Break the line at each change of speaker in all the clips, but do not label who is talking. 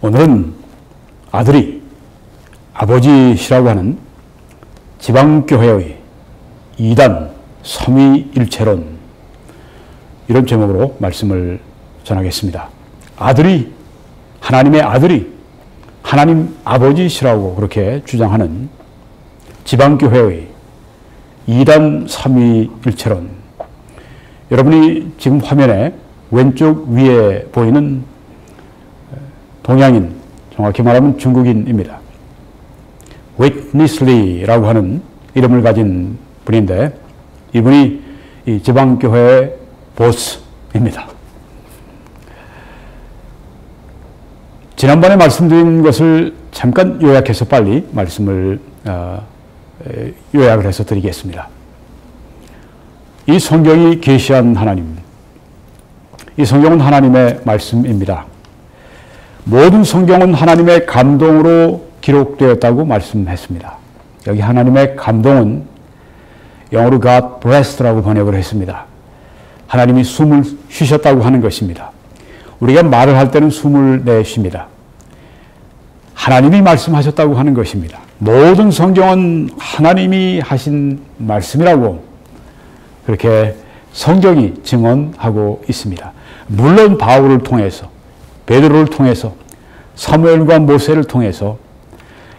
오늘은 아들이 아버지시라고 하는 지방교회의 이단 삼위일체론, 이런 제목으로 말씀을 전하겠습니다. 아들이, 하나님의 아들이 하나님 아버지시라고 그렇게 주장하는 지방교회의 이단 삼위일체론. 여러분이 지금 화면에 왼쪽 위에 보이는 동양인, 정확히 말하면 중국인입니다. 웨트니슬리라고 하는 이름을 가진 분인데, 이분이 이 지방교회의 보스입니다. 지난번에 말씀드린 것을 잠깐 요약해서 빨리 말씀을 요약을 해서 드리겠습니다. 이 성경이 계시한 하나님, 이 성경은 하나님의 말씀입니다. 모든 성경은 하나님의 감동으로 기록되었다고 말씀했습니다. 여기 하나님의 감동은 영어로 God breath라고 번역을 했습니다. 하나님이 숨을 쉬셨다고 하는 것입니다. 우리가 말을 할 때는 숨을 내쉽니다. 하나님이 말씀하셨다고 하는 것입니다. 모든 성경은 하나님이 하신 말씀이라고 그렇게 성경이 증언하고 있습니다. 물론 바울을 통해서, 베드로를 통해서, 사무엘과 모세를 통해서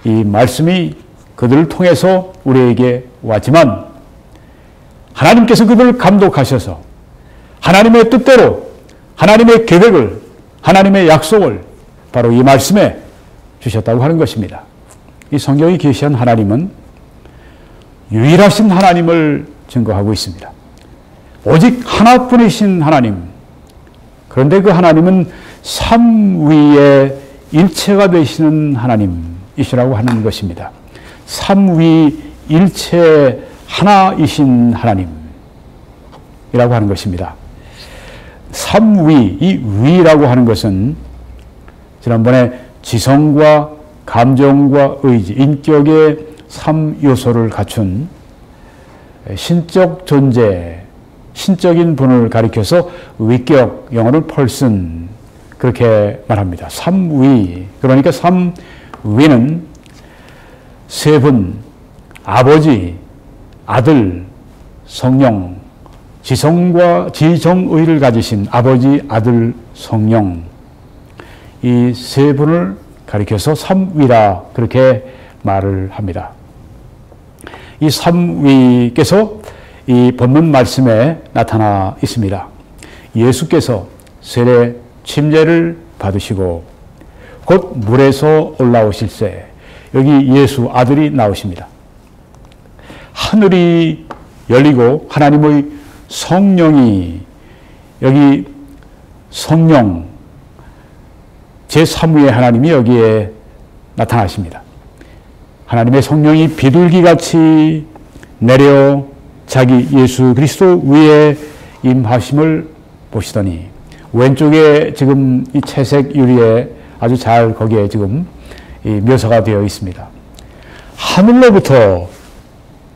이 말씀이 그들을 통해서 우리에게 왔지만, 하나님께서 그들을 감독하셔서 하나님의 뜻대로 하나님의 계획을, 하나님의 약속을 바로 이 말씀에 주셨다고 하는 것입니다. 이 성경이 계시한 하나님은 유일하신 하나님을 증거하고 있습니다. 오직 하나뿐이신 하나님. 그런데 그 하나님은 삼위의 일체가 되시는 하나님이시라고 하는 것입니다. 삼위일체 하나이신 하나님이라고 하는 것입니다. 삼위, 이 위라고 하는 것은 지난번에 지성과 감정과 의지, 인격의 3요소를 갖춘 신적 존재, 신적인 분을 가리켜서 위격, 영어를 person, 그렇게 말합니다. 삼위, 그러니까 삼위는 세 분, 아버지, 아들, 성령, 지성과 지정의를 가지신 아버지, 아들, 성령, 이 세 분을 가리켜서 삼위라 그렇게 말을 합니다. 이 삼위께서 이 본문 말씀에 나타나 있습니다. 예수께서 세례 침례를 받으시고 곧 물에서 올라오실새, 여기 예수 아들이 나오십니다. 하늘이 열리고 하나님의 성령이, 여기 성령, 제3위의 하나님이 여기에 나타나십니다. 하나님의 성령이 비둘기같이 내려 자기 예수 그리스도 위에 임하심을 보시더니, 왼쪽에 지금 이 채색 유리에 아주 잘 거기에 지금 이 묘사가 되어 있습니다. 하늘로부터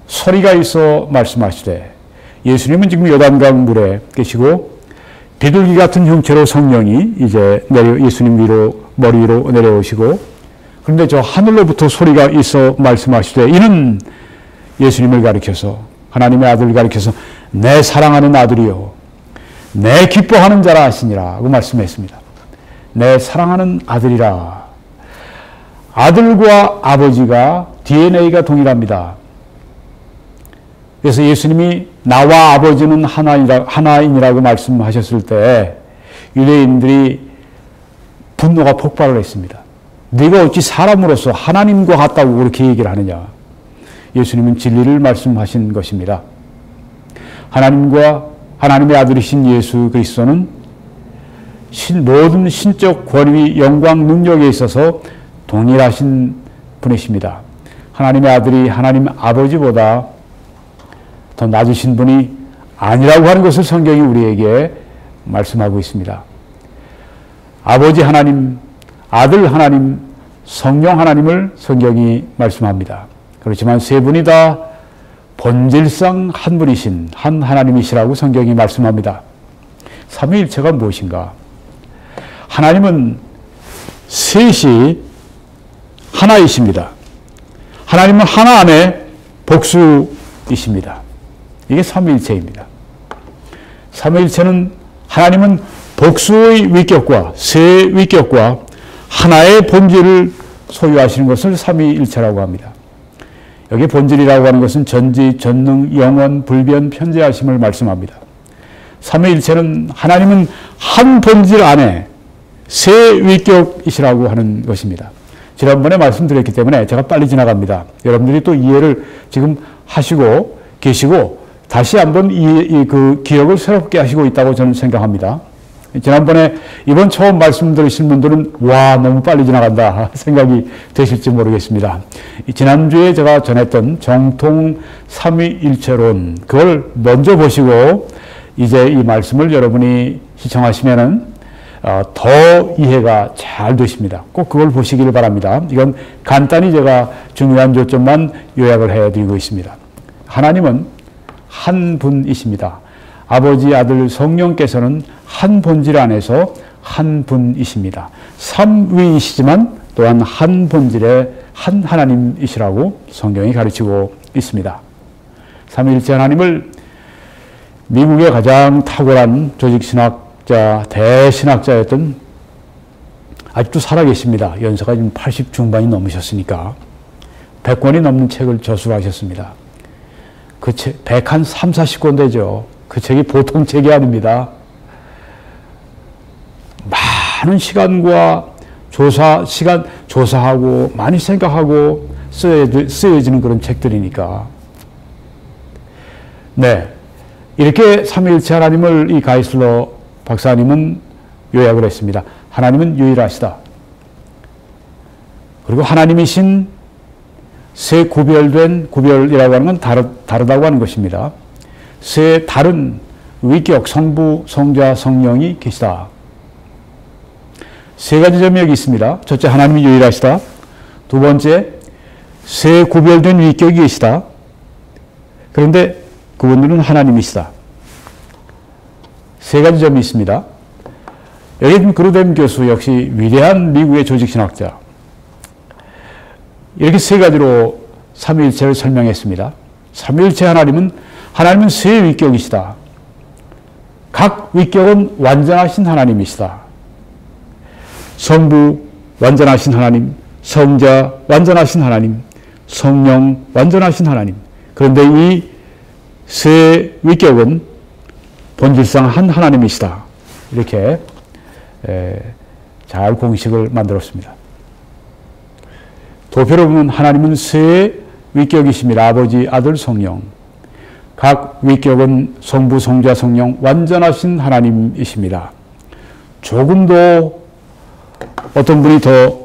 소리가 있어 말씀하시되, 예수님은 지금 요단강 물에 계시고 비둘기 같은 형체로 성령이 이제 예수님 위로, 머리 위로 내려오시고, 그런데 저 하늘로부터 소리가 있어 말씀하시되, 이는 예수님을 가리켜서, 하나님의 아들을 가리켜서 내 사랑하는 아들이요 내 기뻐하는 자라 하시니라 고 말씀했습니다. 내 사랑하는 아들이라. 아들과 아버지가 DNA가 동일합니다. 그래서 예수님이 나와 아버지는 하나인이라고 말씀하셨을 때 유대인들이 분노가 폭발을 했습니다. 네가 어찌 사람으로서 하나님과 같다고 그렇게 얘기를 하느냐. 예수님은 진리를 말씀하신 것입니다. 하나님과 하나님의 아들이신 예수 그리스도는 모든 신적 권위, 영광, 능력에 있어서 동일하신 분이십니다. 하나님의 아들이 하나님 아버지보다 더 낮으신 분이 아니라고 하는 것을 성경이 우리에게 말씀하고 있습니다. 아버지 하나님, 아들 하나님, 성령 하나님을 성경이 말씀합니다. 그렇지만 세 분이 다 본질상 한 분이신 한 하나님이시라고 성경이 말씀합니다. 삼위일체가 무엇인가? 하나님은 셋이 하나이십니다. 하나님은 하나 안에 복수이십니다. 이게 삼위일체입니다. 삼위일체는 하나님은 복수의 위격과 세 위격과 하나의 본질을 소유하시는 것을 삼위일체라고 합니다. 여기 본질이라고 하는 것은 전지, 전능, 영원, 불변, 편재하심을 말씀합니다. 삼위일체는 하나님은 한 본질 안에 세 위격이시라고 하는 것입니다. 지난번에 말씀드렸기 때문에 제가 빨리 지나갑니다. 여러분들이 또 이해를 지금 하시고 계시고 다시 한번 그 기억을 새롭게 하시고 있다고 저는 생각합니다. 지난번에 이번 처음 말씀 들으신 분들은 와 너무 빨리 지나간다 생각이 되실지 모르겠습니다. 지난주에 제가 전했던 정통 삼위일체론 그걸 먼저 보시고 이제 이 말씀을 여러분이 시청하시면은 더 이해가 잘 되십니다. 꼭 그걸 보시기를 바랍니다. 이건 간단히 제가 중요한 요점만 요약을 해드리고 있습니다. 하나님은 한 분이십니다. 아버지, 아들, 성령께서는 한 본질 안에서 한 분이십니다. 삼위이시지만 또한 한 본질의 한 하나님이시라고 성경이 가르치고 있습니다. 삼위일체 하나님을 미국의 가장 탁월한 조직신학자, 대신학자였던 아직도 살아계십니다. 연세가 지금 80 중반이 넘으셨으니까 100권이 넘는 책을 저술하셨습니다. 그 책, 100한 3, 40권 되죠. 그 책이 보통 책이 아닙니다. 많은 시간과 조사하고 많이 생각하고 쓰여지는 그런 책들이니까. 네. 이렇게 삼위일체 하나님을 이 가이슬러 박사님은 요약을 했습니다. 하나님은 유일하시다. 그리고 하나님이신 세 구별이라고 하는 건 다르다고 하는 것입니다. 세 다른 위격, 성부, 성자, 성령이 계시다. 세 가지 점이 여기 있습니다. 첫째, 하나님이 유일하시다. 두 번째, 세 구별된 위격이 계시다. 그런데 그분들은 하나님이시다. 세 가지 점이 있습니다. 여기 그루뎀 교수 역시 위대한 미국의 조직신학자. 이렇게 세 가지로 삼위일체를 설명했습니다. 삼위일체 하나님은 세 위격이시다. 각 위격은 완전하신 하나님이시다. 성부 완전하신 하나님, 성자 완전하신 하나님, 성령 완전하신 하나님. 그런데 이 세 위격은 본질상 한 하나님이시다. 이렇게 잘 공식을 만들었습니다. 도표로 보면 하나님은 세 위격이십니다. 아버지, 아들, 성령. 각 위격은 성부, 성자, 성령 완전하신 하나님이십니다. 조금도 어떤 분이 더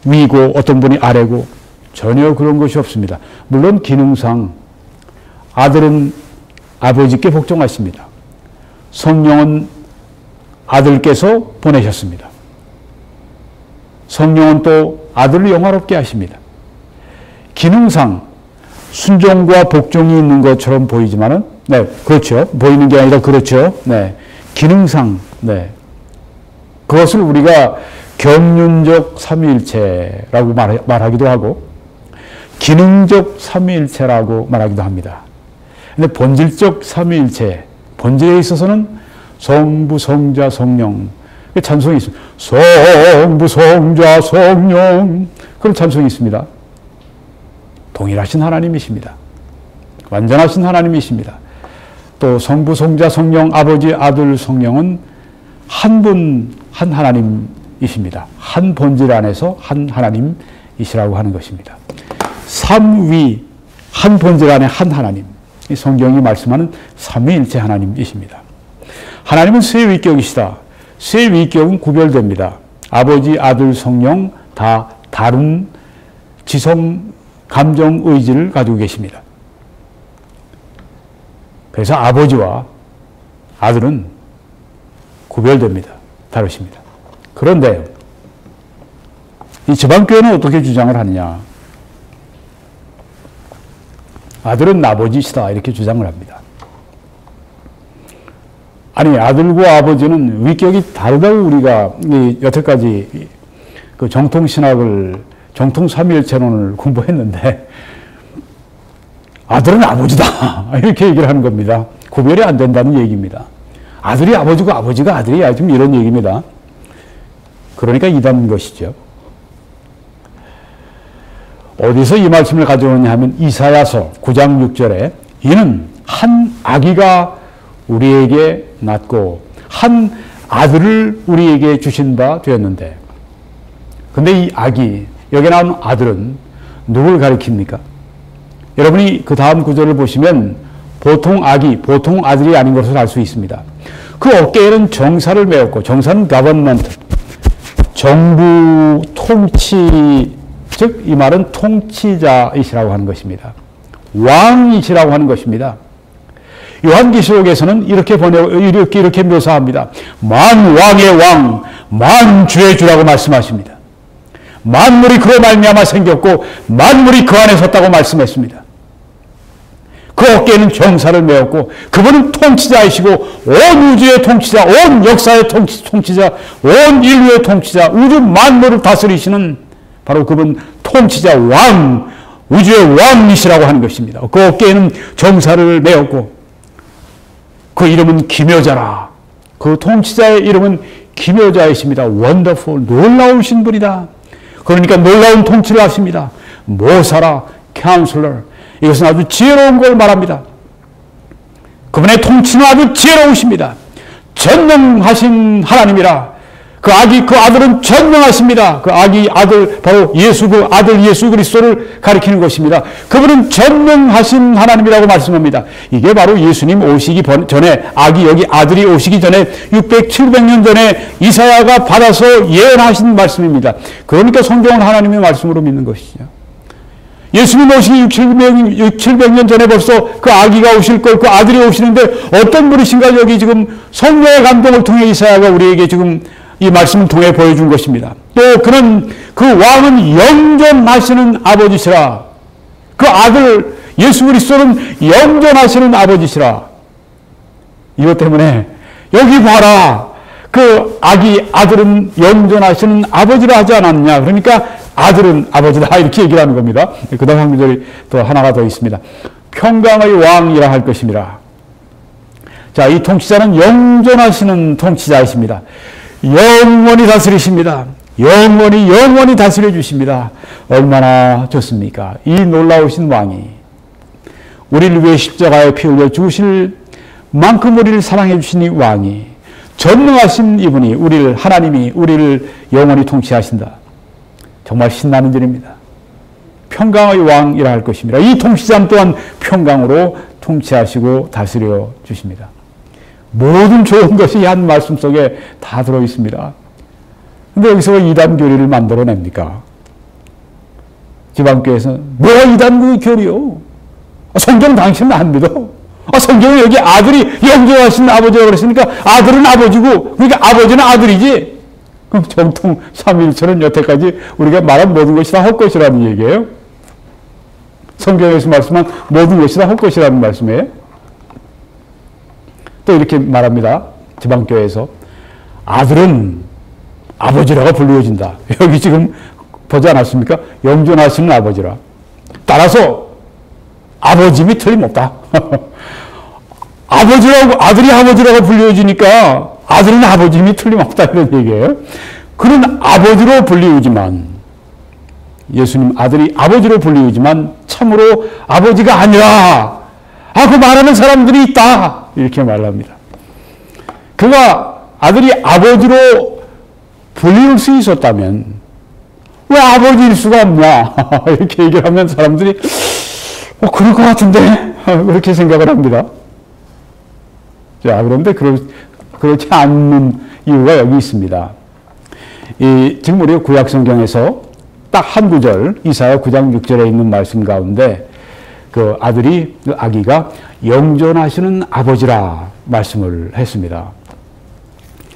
위고 어떤 분이 아래고 전혀 그런 것이 없습니다. 물론 기능상 아들은 아버지께 복종하십니다. 성령은 아들께서 보내셨습니다. 성령은 또 아들을 영화롭게 하십니다. 기능상 순종과 복종이 있는 것처럼 보이지만은, 네, 그렇죠. 보이는 게 아니라 그렇죠. 네. 기능상, 네. 그것을 우리가 경륜적 삼위일체라고 말하기도 하고, 기능적 삼위일체라고 말하기도 합니다. 근데 본질적 삼위일체, 본질에 있어서는 성부, 성자, 성령, 찬송이 있습니다. 성부, 성자, 성령. 그런 찬송이 있습니다. 동일하신 하나님이십니다. 완전하신 하나님이십니다. 또 성부, 성자, 성령, 아버지, 아들, 성령은 한 분, 한 하나님이십니다. 한 본질 안에서 한 하나님이시라고 하는 것입니다. 삼위, 한 본질 안에 한 하나님. 이 성경이 말씀하는 삼위일체 하나님이십니다. 하나님은 세 위격이시다. 세 위격은 구별됩니다. 아버지, 아들, 성령 다 다른 지성, 감정, 의지를 가지고 계십니다. 그래서 아버지와 아들은 구별됩니다. 다르십니다. 그런데 이 지방교회는 어떻게 주장을 하느냐. 아들은 아버지시다 이렇게 주장을 합니다. 아니 아들과 아버지는 위격이 다르다고 우리가 여태까지 그 정통신학을, 정통삼위일체론을 공부했는데 아들은 아버지다 이렇게 얘기를 하는 겁니다. 구별이 안 된다는 얘기입니다. 아들이 아버지고 아버지가 아들이야 지금 이런 얘기입니다. 그러니까 이단인 것이죠. 어디서 이 말씀을 가져오느냐 하면 이사야서 9장 6절에 이는 한 아기가 우리에게 낳고 한 아들을 우리에게 주신 바 되었는데, 근데 이 아기, 여기 나온 아들은 누굴 가리킵니까? 여러분이 그 다음 구절을 보시면 보통 아기, 보통 아들이 아닌 것을 알 수 있습니다. 그 어깨에는 정사를 메었고, 정사는 government, 정부 통치, 즉 이 말은 통치자이시라고 하는 것입니다. 왕이시라고 하는 것입니다. 요한계시록에서는 이렇게 묘사합니다. 만왕의 왕, 만주의 주라고 말씀하십니다. 만물이 그로 말미암아 생겼고 만물이 그 안에 섰다고 말씀했습니다. 그 어깨에는 정사를 메었고 그분은 통치자이시고 온 우주의 통치자, 온 역사의 통치자, 온 인류의 통치자, 우주 만물을 다스리시는 바로 그분 통치자 왕, 우주의 왕이시라고 하는 것입니다. 그 어깨에는 정사를 메었고 그 이름은 기묘자라. 그 통치자의 이름은 기묘자이십니다. 원더풀, 놀라우신 분이다. 그러니까 놀라운 통치를 하십니다. 모사라, 카운슬러. 이것은 아주 지혜로운 걸 말합니다. 그분의 통치는 아주 지혜로우십니다. 전능하신 하나님이라. 그 아들은 전능하십니다. 그 아들, 바로 그 아들 예수 그리스도를 가리키는 것입니다. 그분은 전능하신 하나님이라고 말씀합니다. 이게 바로 예수님 오시기 전에, 아들이 오시기 전에 600, 700년 전에 이사야가 받아서 예언하신 말씀입니다. 그러니까 성경은 하나님의 말씀으로 믿는 것이죠. 예수님 오시기 700년 전에 벌써 그 아기가 오실 걸, 그 아들이 오시는데 어떤 분이신가 여기 지금 성령의 감동을 통해 이사야가 우리에게 지금 이 말씀을 통해 보여준 것입니다. 또 그 왕은 영존하시는 아버지시라. 그 아들 예수 그리스도는 영존하시는 아버지시라. 이것 때문에 여기 봐라. 그 아들은 영존하시는 아버지라 하지 않았느냐. 그러니까 아들은 아버지다 이렇게 얘기를 하는 겁니다. 그 다음 한 구절이 또 하나가 더 있습니다. 평강의 왕이라 할 것입니다. 자, 이 통치자는 영존하시는 통치자이십니다. 영원히 다스리십니다. 영원히 다스려 주십니다. 얼마나 좋습니까? 이 놀라우신 왕이 우리를 위해 십자가에 피 흘려 죽으실 만큼 우리를 사랑해 주신 이 왕이, 전능하신 이분이 하나님이 우리를 영원히 통치하신다. 정말 신나는 일입니다. 평강의 왕이라 할 것입니다. 이 통치자 또한 평강으로 통치하시고 다스려 주십니다. 모든 좋은 것이 이 한 말씀 속에 다 들어있습니다. 근데 여기서 이단 교리를 만들어냅니까? 지방교회에서 뭐가 이단 교리요? 성경 당신은 안 믿어. 성경은 여기 아들이 영존하신 아버지라고 그랬으니까 아들은 아버지고, 그러니까 아버지는 아들이지. 그럼 정통 삼위일체는 여태까지 우리가 말한 모든 것이 다 헛것이라는 얘기예요. 성경에서 말씀한 모든 것이 다 헛것이라는 말씀이에요. 또 이렇게 말합니다. 지방교회에서 아들은 아버지라고 불리워진다. 여기 지금 보지 않았습니까? 영존하시는 아버지라. 따라서 아버짐이 틀림없다. 아들이 아버지라고 불리워지니까 아들은 아버짐이 틀림없다 이런 얘기예요. 그는 아버지로 불리우지만, 예수님 아들이 아버지로 불리우지만 참으로 아버지가 아니라, 그 말하는 사람들이 있다 이렇게 말합니다. 그가 아들이 아버지로 불리울 수 있었다면 왜 아버지일 수가 없냐 이렇게 얘기를 하면 사람들이 그럴 것 같은데 그렇게 생각을 합니다. 자, 그런데 그렇지 않는 이유가 여기 있습니다. 지금 우리 구약성경에서 딱 한 구절, 이사야 9장 6절에 있는 말씀 가운데 그 아기가 영존하시는 아버지라 말씀을 했습니다.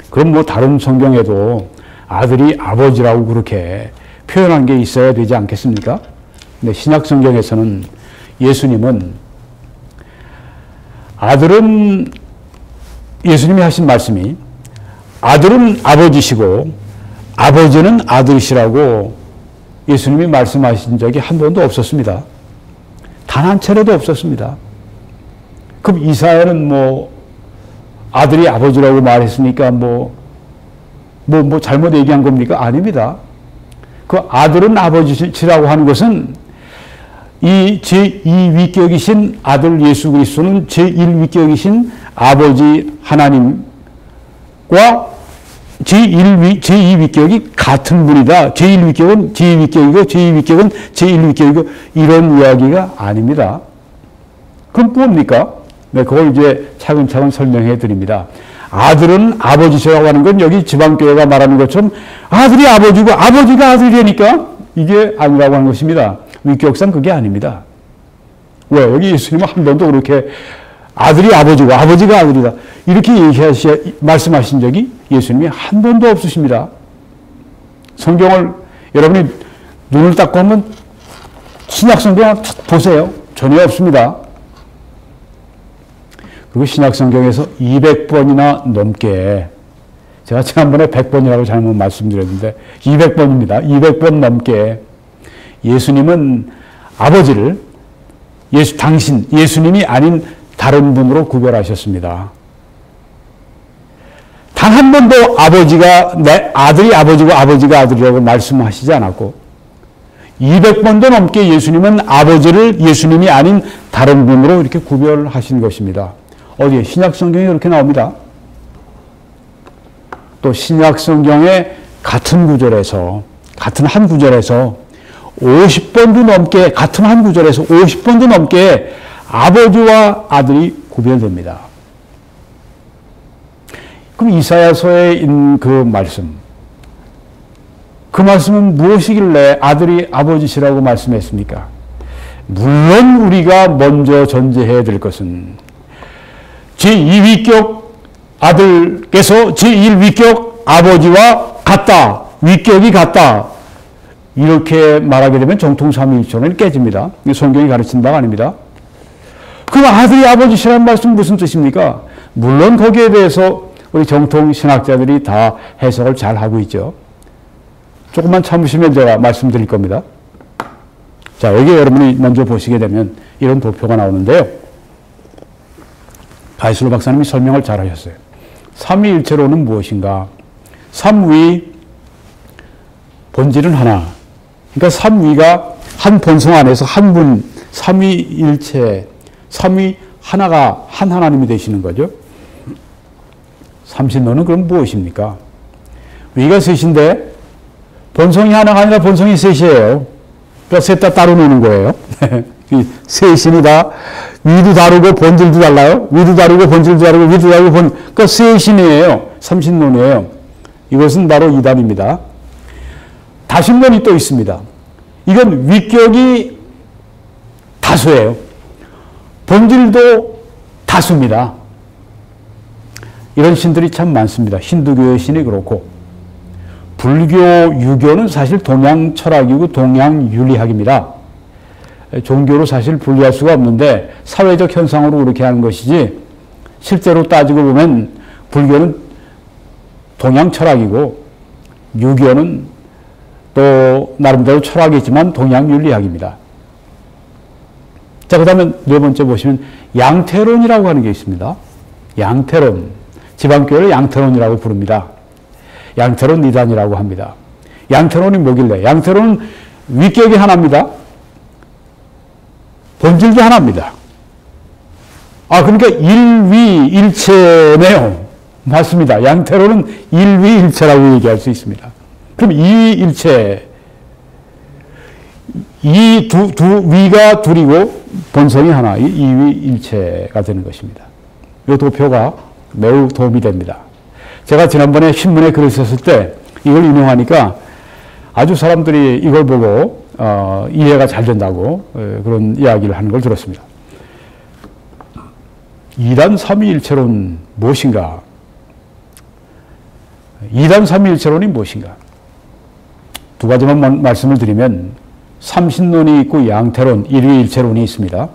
그럼 다른 성경에도 아들이 아버지라고 그렇게 표현한 게 있어야 되지 않겠습니까? 근데 신약 성경에서는 예수님은 예수님이 하신 말씀이 아들은 아버지시고 아버지는 아들이시라고 예수님이 말씀하신 적이 한 번도 없었습니다. 단 한 차례도 없었습니다. 그럼 이사야는 뭐 아들이 아버지라고 말했으니까 뭐 잘못 얘기한 겁니까? 아닙니다. 그 아들은 아버지시라고 하는 것은 이 제2위격이신 아들 예수 그리스도는 제1위격이신 아버지 하나님과 제2위격이 같은 분이다. 제1위격은 제2위격이고 제2위격은 제1위격이고 이런 이야기가 아닙니다. 그럼 뭡니까? 네, 그걸 이제 차근차근 설명해 드립니다. 아들은 아버지시라고 하는 건 여기 지방교회가 말하는 것처럼 아들이 아버지고 아버지가 아들이니까 이게 아니라고 하는 것입니다. 위격상 그게 아닙니다. 왜? 여기 예수님은 한 번도 그렇게 아들이 아버지고 아버지가 아들이다. 이렇게 말씀하신 적이 예수님이 한 번도 없으십니다. 성경을 여러분이 눈을 딱 보면 신약 성경을 보세요. 전혀 없습니다. 그리고 신약 성경에서 200번이나 넘게 제가 지난번에 100번이라고 잘못 말씀드렸는데 200번입니다. 200번 넘게 예수님은 아버지를 예수님이 아닌 다른 분으로 구별하셨습니다. 단 한 번도 아버지가 내 아들이 아버지고 아버지가 아들이라고 말씀하시지 않았고 200번도 넘게 예수님은 아버지를 예수님이 아닌 다른 분으로 이렇게 구별하신 것입니다. 어디에? 신약 성경에 그렇게 나옵니다. 또 신약 성경의 같은 한 구절에서 50번도 넘게 같은 한 구절에서 50번도 넘게 아버지와 아들이 구별됩니다. 그럼 이사야서에 있는 그 말씀은 무엇이길래 아들이 아버지시라고 말씀했습니까? 물론 우리가 먼저 전제해야 될 것은 제2위격 아들께서 제1위격 아버지와 같다. 위격이 같다. 이렇게 말하게 되면 정통 삼위일체론이 깨집니다. 성경이 가르치는 바가 아닙니다. 그럼 아들이 아버지시라는 말씀 무슨 뜻입니까? 물론 거기에 대해서 우리 정통 신학자들이 다 해석을 잘 하고 있죠. 조금만 참으시면 제가 말씀드릴 겁니다. 자, 여기 여러분이 먼저 보시게 되면 이런 도표가 나오는데요. 바이슬로 박사님이 설명을 잘 하셨어요. 삼위일체론은 무엇인가? 삼위, 본질은 하나. 그러니까 삼위가 한 본성 안에서 한 분, 삼위일체, 삼위 하나가 한 하나님이 되시는 거죠. 삼신론은 그럼 무엇입니까? 위가 셋인데 본성이 하나가 아니라 본성이 셋이에요. 그러니까 셋 다 따로 노는 거예요. 셋신이 다 위도 다르고 본질도 달라요. 위도 다르고 본질도 다르고 위도 다르고 그러니까 셋신이에요. 삼신론이에요. 이것은 바로 이단입니다. 다신론이 또 있습니다. 이건 위격이 다수예요. 본질도 다수입니다. 이런 신들이 참 많습니다. 힌두교의 신이 그렇고 불교, 유교는 사실 동양 철학이고 동양 윤리학입니다. 종교로 사실 분리할 수가 없는데 사회적 현상으로 그렇게 하는 것이지 실제로 따지고 보면 불교는 동양 철학이고 유교는 또 나름대로 철학이지만 동양 윤리학입니다. 자, 그 다음에 네 번째 보시면 양태론이라고 하는 게 있습니다. 양태론. 지방교회를 양태론이라고 부릅니다. 양태론 이단이라고 합니다. 양태론이 뭐길래? 양태론은 위격이 하나입니다. 본질도 하나입니다. 그러니까 일위일체네요. 맞습니다. 양태론은 일위일체라고 얘기할 수 있습니다. 그럼 이위일체, 위가 둘이고 본성이 하나, 이위일체가 되는 것입니다. 이 도표가 매우 도움이 됩니다. 제가 지난번에 신문에 글을 썼을 때 이걸 인용하니까 아주 사람들이 이걸 보고 이해가 잘 된다고 그런 이야기를 하는 걸 들었습니다. 이단 삼위일체론 무엇인가? 이단 삼위일체론이 무엇인가? 두 가지만 말씀을 드리면 삼신론이 있고 양태론, 일위일체론이 있습니다.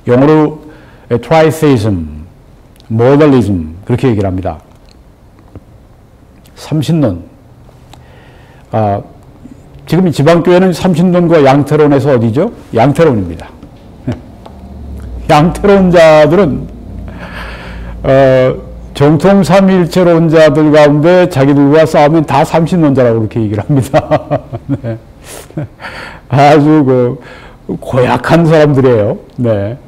영어로 tritheism, modalism 그렇게 얘기를 합니다. 삼신론. 지금 이 지방교회는 삼신론과 양태론에서 어디죠? 양태론입니다. 양태론자들은 정통 삼위일체론자들 가운데 자기들과 싸우면 다 삼신론자라고 그렇게 얘기를 합니다. 네. 아주 고약한 사람들이에요. 네.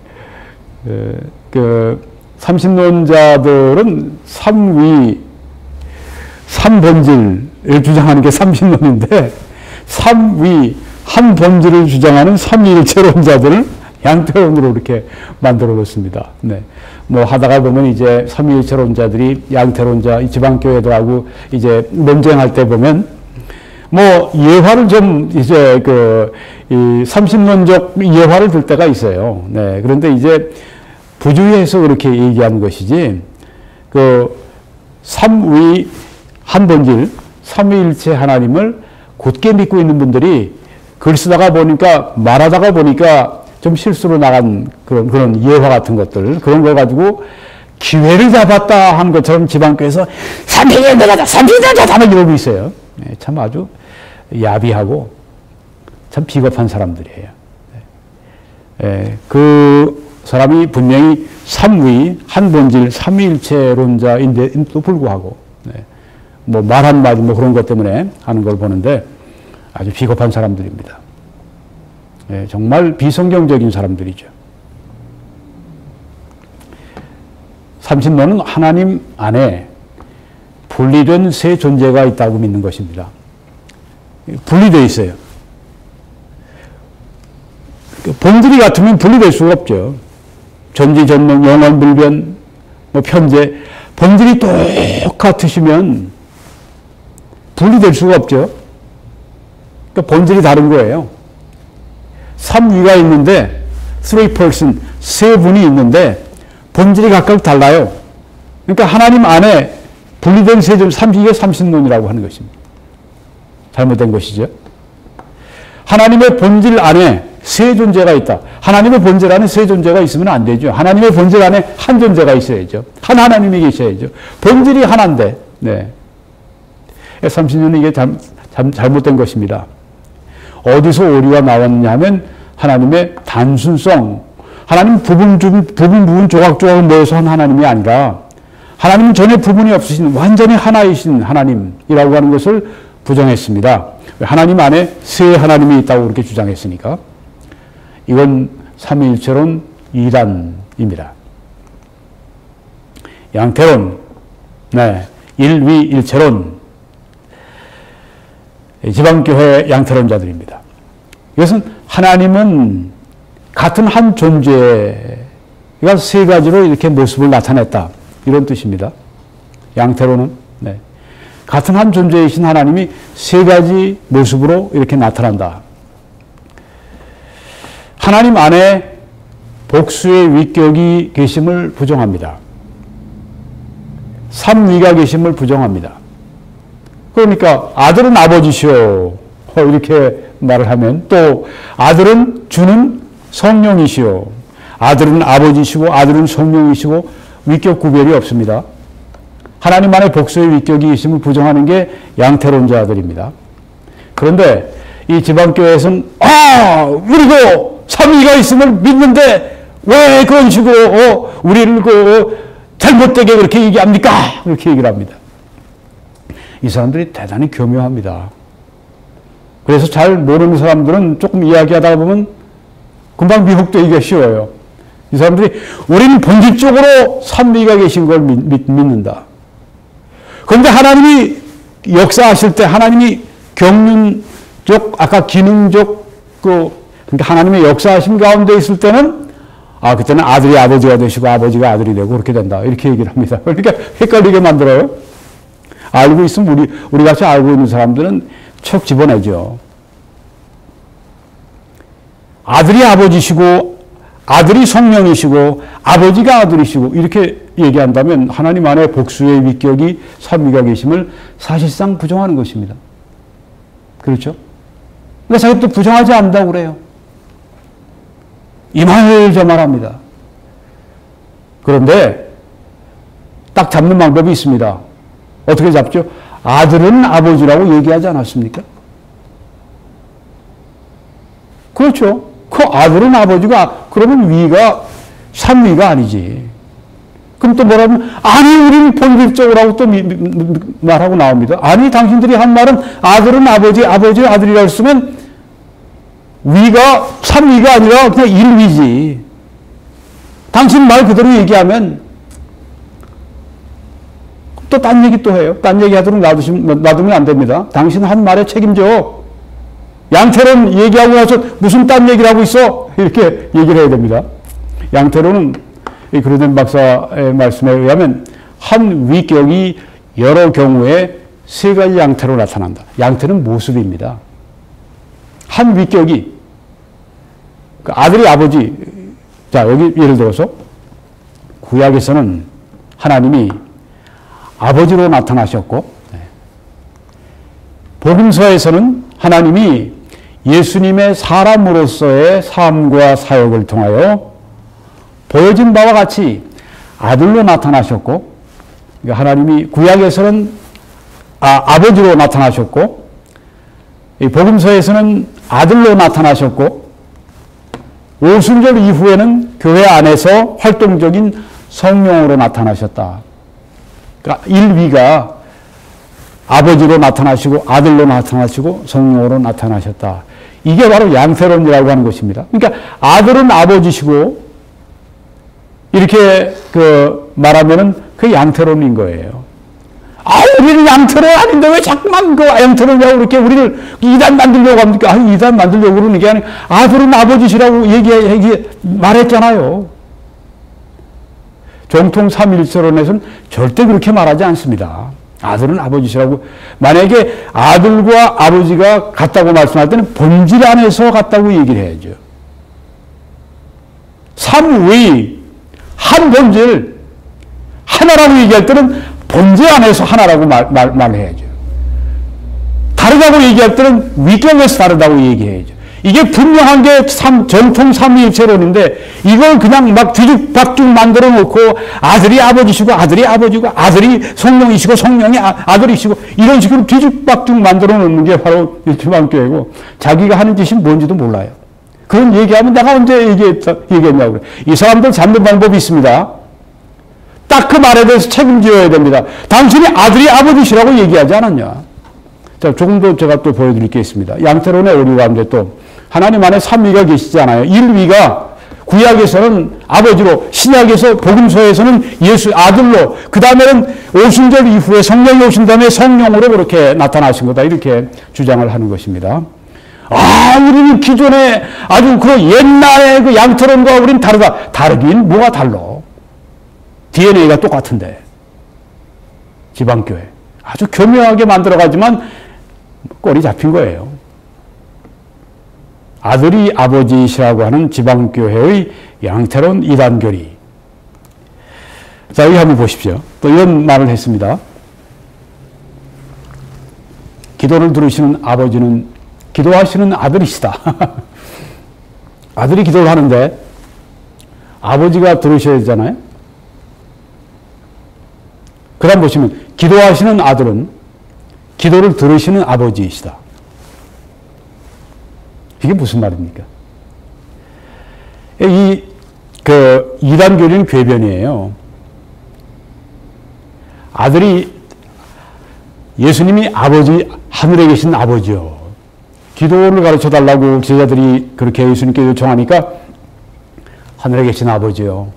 삼신론자들은 삼본질을 주장하는 게 삼신론인데, 삼위, 한 본질을 주장하는 삼위일체론자들을 양태론으로 이렇게 만들어 놓습니다. 네. 뭐 하다가 보면 이제 삼위일체론자들이 양태론자, 지방교회들하고 이제 논쟁할 때 보면 뭐 예화를 좀 이제 이 삼신론적 예화를 들 때가 있어요. 네. 그런데 이제 부주의해서 그렇게 얘기하는 것이지, 삼위, 한 본질, 삼위일체 하나님을 곧게 믿고 있는 분들이 글 쓰다가 보니까, 말하다가 보니까 좀 실수로 나간 그런 예화 같은 것들, 그런 거 가지고 기회를 잡았다 하는 것처럼 지방교회에서 삼신론자다, 삼신론자다 막 이러고 있어요. 네, 참 아주 야비하고 참 비겁한 사람들이에요. 네, 그 사람이 분명히 삼위, 한 본질, 삼위일체론자인데도 불구하고, 네, 뭐 말 한마디 뭐 그런 것 때문에 하는 걸 보는데 아주 비겁한 사람들입니다. 네, 정말 비성경적인 사람들이죠. 삼신론은 하나님 안에 분리된 세 존재가 있다고 믿는 것입니다. 분리되어 있어요. 본질이 같으면 분리될 수가 없죠. 전지전능, 영원불변, 뭐 편재, 본질이 똑같으시면 분리될 수가 없죠. 그러니까 본질이 다른 거예요. 삼위가 있는데, three person, 세 분이 있는데 본질이 각각 달라요. 그러니까 하나님 안에 분리된 세 존재, 이게 삼신론이라고 하는 것입니다. 잘못된 것이죠. 하나님의 본질 안에 세 존재가 있다. 하나님의 본질 안에 세 존재가 있으면 안 되죠. 하나님의 본질 안에 한 존재가 있어야죠. 한 하나님이 계셔야죠. 본질이 하나인데, 네. 삼신론은 이게 잘못된 것입니다. 어디서 오류가 나왔냐 하면 하나님의 단순성, 하나님 부분 조각조각 모여서 한 하나님이 아니라 하나님은 전혀 부분이 없으신 완전히 하나이신 하나님이라고 하는 것을 부정했습니다. 하나님 안에 세 하나님이 있다고 그렇게 주장했으니까. 이건 삼위일체론 이단입니다. 양태론, 네, 일위일체론, 지방교회 양태론자들입니다. 이것은 하나님은 같은 한 존재가 세 가지로 이렇게 모습을 나타냈다, 이런 뜻입니다. 양태론은, 네, 같은 한 존재이신 하나님이 세 가지 모습으로 이렇게 나타난다. 하나님 안에 복수의 위격이 계심을 부정합니다. 삼위가 계심을 부정합니다. 그러니까 아들은 아버지시오, 이렇게 말을 하면, 또 아들은 주는 성령이시오, 아들은 아버지시고 아들은 성령이시고 위격 구별이 없습니다. 하나님 안에 복수의 위격이 계심을 부정하는 게 양태론자들입니다. 그런데 이 지방교회에서는 우리도 삼위가 있음을 믿는데 왜 그런 식으로 우리를 잘못되게 그렇게 얘기합니까? 그렇게 얘기를 합니다. 이 사람들이 대단히 교묘합니다. 그래서 잘 모르는 사람들은 조금 이야기하다 보면 금방 미혹되기가 쉬워요. 이 사람들이 우리는 본질적으로 삼위가 계신 걸 믿는다. 그런데 하나님이 역사하실 때 하나님이 경륜적, 아까 기능적, 그러니까 하나님의 역사하심 가운데 있을 때는 그때는 아들이 아버지가 되시고 아버지가 아들이 되고 그렇게 된다, 이렇게 얘기를 합니다. 그러니까 헷갈리게 만들어요. 알고 있으면 우리 같이 알고 있는 사람들은 척 집어내죠. 아들이 아버지시고 아들이 성령이시고 아버지가 아들이시고 이렇게 얘기한다면 하나님 안에 복수의 위격이 삼위가 계심을 사실상 부정하는 것입니다. 그렇죠? 근데 자기도 부정하지 않는다고 그래요. 이말저말합니다. 그런데 딱 잡는 방법이 있습니다. 어떻게 잡죠? 아들은 아버지라고 얘기하지 않았습니까? 그렇죠. 그 아들은 아버지가, 그러면 위가 삼위가 아니지. 그럼 또 뭐라면, 아니, 우리는 본질적으로 하고 또 말하고 나옵니다. 아니, 당신들이 한 말은 아들은 아버지, 아버지 아들이라고 쓰면 위가 삼위가 아니라 그냥 일위지. 당신 말 그대로 얘기하면 또 딴 얘기 또 해요. 딴 얘기 하도록 놔두면 안 됩니다. 당신 한 말에 책임져. 양태로는 얘기하고 나서 무슨 딴 얘기를 하고 있어? 이렇게 얘기를 해야 됩니다. 양태로는 이 그로덴 박사의 말씀에 의하면 한 위격이 여러 경우에 세 가지 양태로 나타난다. 양태는 모습입니다. 한 위격이 아들이 아버지. 자, 여기 예를 들어서 구약에서는 하나님이 아버지로 나타나셨고, 복음서에서는 하나님이 예수님의 사람으로서의 삶과 사역을 통하여 보여진 바와 같이 아들로 나타나셨고, 그러니까 하나님이 구약에서는 아버지로 나타나셨고, 복음서에서는 아들로 나타나셨고, 오순절 이후에는 교회 안에서 활동적인 성령으로 나타나셨다. 그러니까 일위가 아버지로 나타나시고 아들로 나타나시고 성령으로 나타나셨다. 이게 바로 양태론이라고 하는 것입니다. 그러니까 아들은 아버지시고 이렇게 말하면은 그 양태론인 거예요. 우리는 양태론 아닌데 왜 자꾸만 그 양태론이라고 그렇게 우리를 이단 만들려고 합니까? 이단 만들려고 그러는 게 아니고 아들은 아버지시라고 말했잖아요. 정통 삼일체론에서는 절대 그렇게 말하지 않습니다. 아들은 아버지시라고. 만약에 아들과 아버지가 같다고 말씀할 때는 본질 안에서 같다고 얘기를 해야죠. 삼위, 한 본질, 하나라고 얘기할 때는 본질 안에서 하나라고 말해야죠. 다르다고 얘기할 때는 위격에서 다르다고 얘기해야죠. 이게 분명한 게 전통 삼위일체론인데 이걸 그냥 막 뒤죽박죽 만들어 놓고 아들이 아버지시고 아들이 아버지고 아들이 성령이시고 성령이 아들이시고 이런 식으로 뒤죽박죽 만들어 놓는 게 바로 일주만교회고 자기가 하는 짓이 뭔지도 몰라요. 그런 얘기하면 내가 언제 얘기했냐고 그래. 이 사람들 잡는 방법이 있습니다. 딱 그 말에 대해서 책임져야 됩니다. 당신이 아들이 아버지시라고 얘기하지 않았냐. 자, 조금 더 제가 또 보여드릴 게 있습니다. 양태론의 오류 가운데 또 하나님 안에 삼위가 계시지 않아요. 일위가 구약에서는 아버지로, 신약에서 복음서에서는 예수 아들로, 그 다음에는 오순절 이후에 성령이 오신 다음에 성령으로 그렇게 나타나신 거다. 이렇게 주장을 하는 것입니다. 우리는 기존에 아주 그 옛날의 그 양태론과 우리는 다르다. 다르긴 뭐가 달라. DNA가 똑같은데. 지방교회. 아주 교묘하게 만들어가지만 꼴이 잡힌 거예요. 아들이 아버지시라고 하는 지방교회의 양태론 이단교리. 자, 여기 한번 보십시오. 또 이런 말을 했습니다. 기도를 들으시는 아버지는 기도하시는 아들이시다. 아들이 기도를 하는데 아버지가 들으셔야 되잖아요. 그 다음 보시면 기도하시는 아들은 기도를 들으시는 아버지이시다. 이게 무슨 말입니까? 이단교리는 궤변이에요. 아들이, 예수님이 아버지, 하늘에 계신 아버지요. 기도를 가르쳐 달라고 제자들이 그렇게 예수님께 요청하니까 하늘에 계신 아버지요.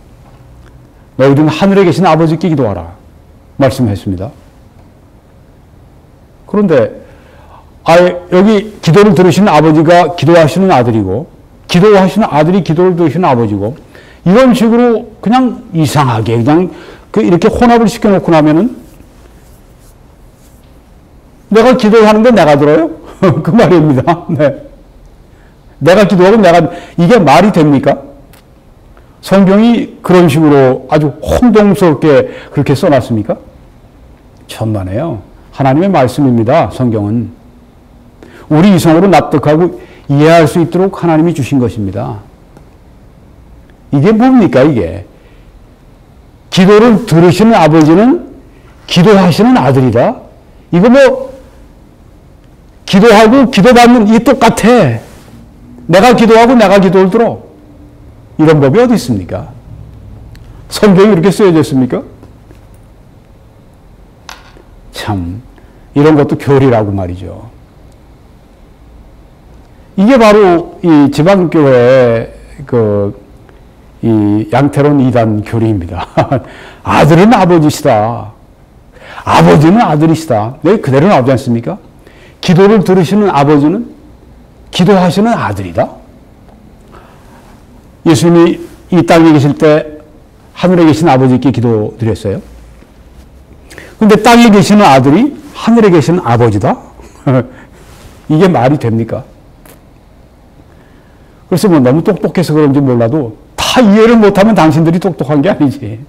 너희들은 하늘에 계신 아버지께 기도하라. 말씀했습니다. 그런데 여기 기도를 들으시는 아버지가 기도하시는 아들이고 기도하시는 아들이 기도를 들으시는 아버지고 이런 식으로 그냥 이상하게 그냥 이렇게 혼합을 시켜놓고 나면은 내가 기도하는데 내가 들어요? 그 말입니다. 네. 내가 기도하고 이게 말이 됩니까? 성경이 그런 식으로 아주 혼동스럽게 그렇게 써놨습니까? 천만에요. 하나님의 말씀입니다. 성경은. 우리 이성으로 납득하고 이해할 수 있도록 하나님이 주신 것입니다. 이게 뭡니까 이게? 기도를 들으시는 아버지는 기도하시는 아들이다? 이거 뭐 기도하고 기도받는 이 똑같아. 내가 기도하고 내가 기도를 들어. 이런 법이 어디 있습니까? 성경이 이렇게 쓰여졌습니까? 참 이런 것도 교리라고 말이죠. 이게 바로 이 지방교회 이 양태론 이단 교리입니다. 아들은 아버지시다. 아버지는 아들이시다. 네, 그대로 나오지 않습니까? 기도를 들으시는 아버지는 기도하시는 아들이다. 예수님이 이 땅에 계실 때 하늘에 계신 아버지께 기도 드렸어요. 근데 땅에 계시는 아들이 하늘에 계신 아버지다? 이게 말이 됩니까? 그래서 뭐 너무 똑똑해서 그런지 몰라도 다 이해를 못하면 당신들이 똑똑한 게 아니지.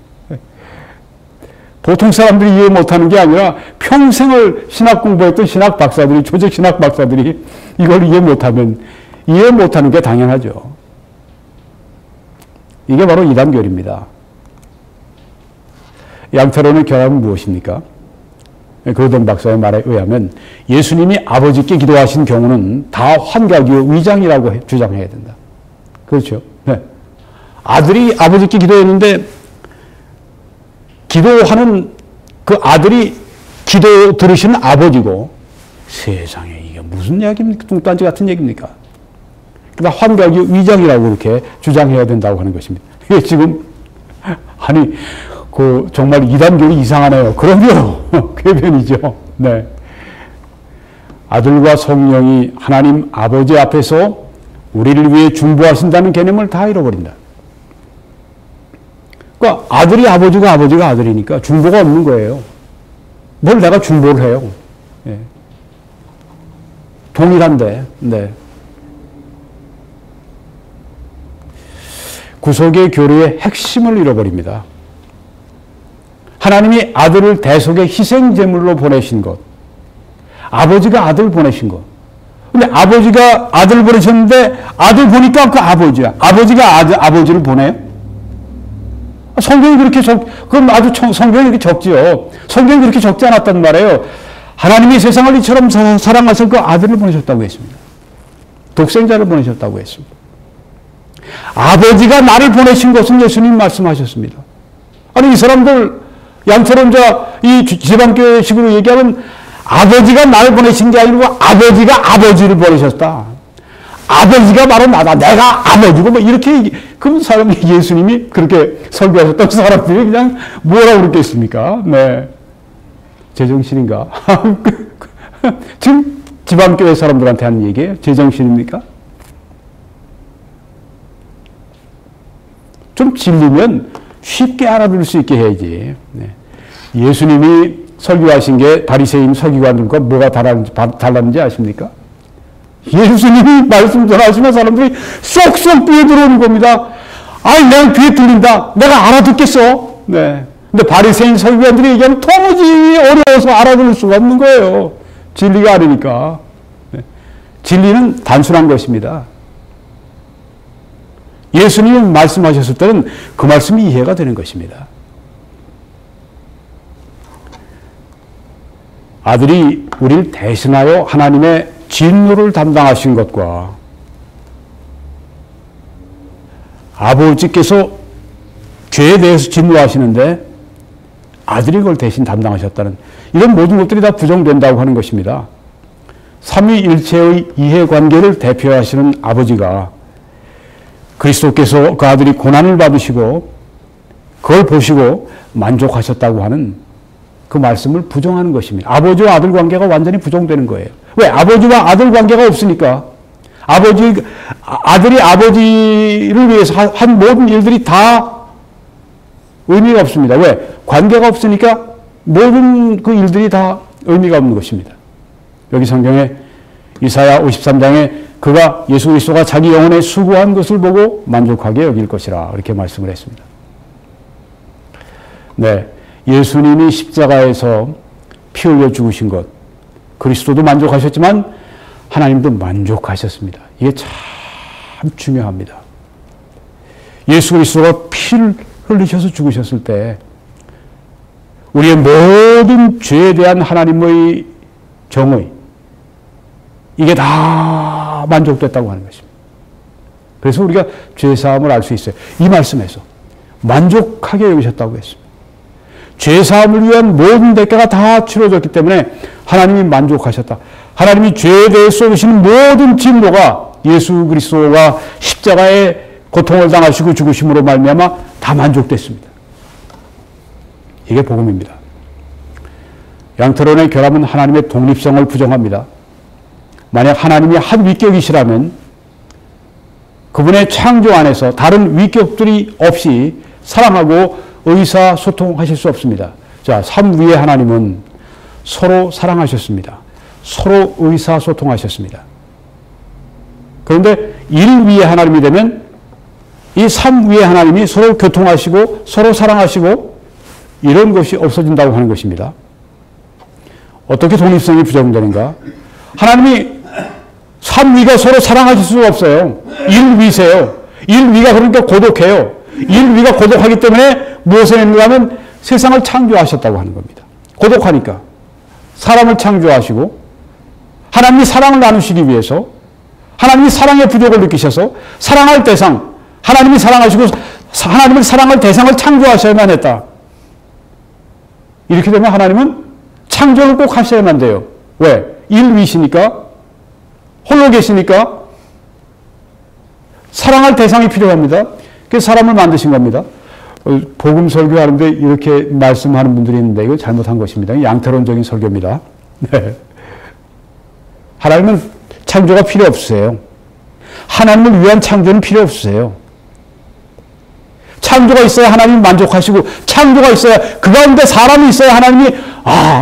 보통 사람들이 이해 못하는 게 아니라 평생을 신학 공부했던 신학 박사들이, 조직 신학 박사들이 이걸 이해 못하면 이해 못하는 게 당연하죠. 이게 바로 이단교리입니다. 양태론의 결합은 무엇입니까? 그러던 박사의 말에 의하면 예수님이 아버지께 기도하신 경우는 다 환각이요 위장이라고 주장해야 된다. 그렇죠? 네. 아들이 아버지께 기도했는데 기도하는 그 아들이 기도 들으시는 아버지고, 세상에 이게 무슨 이야기입니까? 뚱딴지 같은 얘기입니까? 그러니까 환각이 위장이라고 그렇게 주장해야 된다고 하는 것입니다. 이게 지금 아니 정말 이단교리 이상하네요. 그럼요. 궤변이죠. 네. 아들과 성령이 하나님 아버지 앞에서 우리를 위해 중보하신다는 개념을 다 잃어버린다. 그러니까 아들이 아버지가 아들이니까 중보가 없는 거예요. 뭘 내가 중보를 해요. 네. 동일한데. 네. 구속의 교리의 핵심을 잃어버립니다. 하나님이 아들을 대속의 희생제물로 보내신 것. 아버지가 아들 보내신 것. 근데 아버지가 아들 보내셨는데 아들 보니까 그 아버지야. 아버지가 아버지를 보내요? 성경이 그렇게 그럼 아주 성경이 그렇게 적지요. 성경이 그렇게 적지 않았단 말이에요. 하나님이 세상을 이처럼 사랑하셔서 그 아들을 보내셨다고 했습니다. 독생자를 보내셨다고 했습니다. 아버지가 나를 보내신 것은 예수님 말씀하셨습니다. 아니 이 사람들 양태론자 이 지방교회식으로 얘기하면 아버지가 나를 보내신 게 아니고 아버지가 아버지를 보내셨다. 아버지가 바로 나다. 내가 아버지고 뭐 이렇게 그럼 사람이 예수님이 그렇게 설교하셨다고 사람들이 그냥 뭐라고 그랬겠습니까? 네. 제정신인가? 지금 지방교회 사람들한테 하는 얘기예요? 제정신입니까? 좀 질리면 쉽게 알아들을 수 있게 해야지. 네. 예수님이 설교하신 게 바리새인 서기관들과 뭐가 달랐는지 아십니까? 예수님이 말씀 전하시면 사람들이 쏙쏙 귀에 들어오는 겁니다. 아이, 내 귀에 들린다. 내가 알아듣겠어. 네. 근데 바리새인 서기관들이 얘기하면 도무지 어려워서 알아들을 수가 없는 거예요. 진리가 아니니까. 네. 진리는 단순한 것입니다. 예수님이 말씀하셨을 때는 그 말씀이 이해가 되는 것입니다. 아들이 우리를 대신하여 하나님의 진노를 담당하신 것과 아버지께서 죄에 대해서 진노하시는데 아들이 그걸 대신 담당하셨다는 이런 모든 것들이 다 부정된다고 하는 것입니다. 삼위일체의 이해관계를 대표하시는 아버지가 그리스도께서 그 아들이 고난을 받으시고 그걸 보시고 만족하셨다고 하는 그 말씀을 부정하는 것입니다. 아버지와 아들 관계가 완전히 부정되는 거예요. 왜? 아버지와 아들 관계가 없으니까. 아들이 아버지를 위해서 한 모든 일들이 다 의미가 없습니다. 왜? 관계가 없으니까 모든 그 일들이 다 의미가 없는 것입니다. 여기 성경에 이사야 53장에 그가 예수 그리스도가 자기 영혼에 수고한 것을 보고 만족하게 여길 것이라 이렇게 말씀을 했습니다. 네, 예수님이 십자가에서 피 흘려 죽으신 것 그리스도도 만족하셨지만 하나님도 만족하셨습니다. 이게 참 중요합니다. 예수 그리스도가 피를 흘리셔서 죽으셨을 때 우리의 모든 죄에 대한 하나님의 정의, 이게 다 만족됐다고 하는 것입니다. 그래서 우리가 죄사함을 알 수 있어요. 이 말씀에서 만족하게 여기셨다고 했습니다. 죄사함을 위한 모든 대가가 다 치러졌기 때문에 하나님이 만족하셨다. 하나님이 죄에 대해 쏟으시는 모든 진노가 예수 그리스도가 십자가에 고통을 당하시고 죽으심으로 말미암아 다 만족됐습니다. 이게 복음입니다. 양태론의 결함은 하나님의 독립성을 부정합니다. 만약 하나님이 한 위격이시라면 그분의 창조 안에서 다른 위격들이 없이 사랑하고 의사소통하실 수 없습니다. 자, 삼위의 하나님은 서로 사랑하셨습니다. 서로 의사소통하셨습니다. 그런데 일위의 하나님이 되면 이 삼위의 하나님이 서로 교통하시고 서로 사랑하시고 이런 것이 없어진다고 하는 것입니다. 어떻게 독립성이 부정되는가? 하나님이 삼위가 서로 사랑하실 수가 없어요. 일위세요. 일위가 그러니까 고독해요. 일위가 고독하기 때문에 무엇을 했는가 하면 세상을 창조하셨다고 하는 겁니다. 고독하니까. 사람을 창조하시고 하나님이 사랑을 나누시기 위해서 하나님이 사랑의 부족을 느끼셔서 사랑할 대상, 하나님이 사랑하시고 하나님을 사랑할 대상을 창조하셔야만 했다. 이렇게 되면 하나님은 창조를 꼭 하셔야만 돼요. 왜? 일위시니까, 홀로 계시니까 사랑할 대상이 필요합니다. 그래서 사람을 만드신 겁니다. 복음 설교하는데 이렇게 말씀하는 분들이 있는데 이거 잘못한 것입니다. 양태론적인 설교입니다. 네. 하나님은 창조가 필요 없으세요. 하나님을 위한 창조는 필요 없으세요. 창조가 있어야 하나님이 만족하시고 창조가 있어야 그 가운데 사람이 있어야 하나님이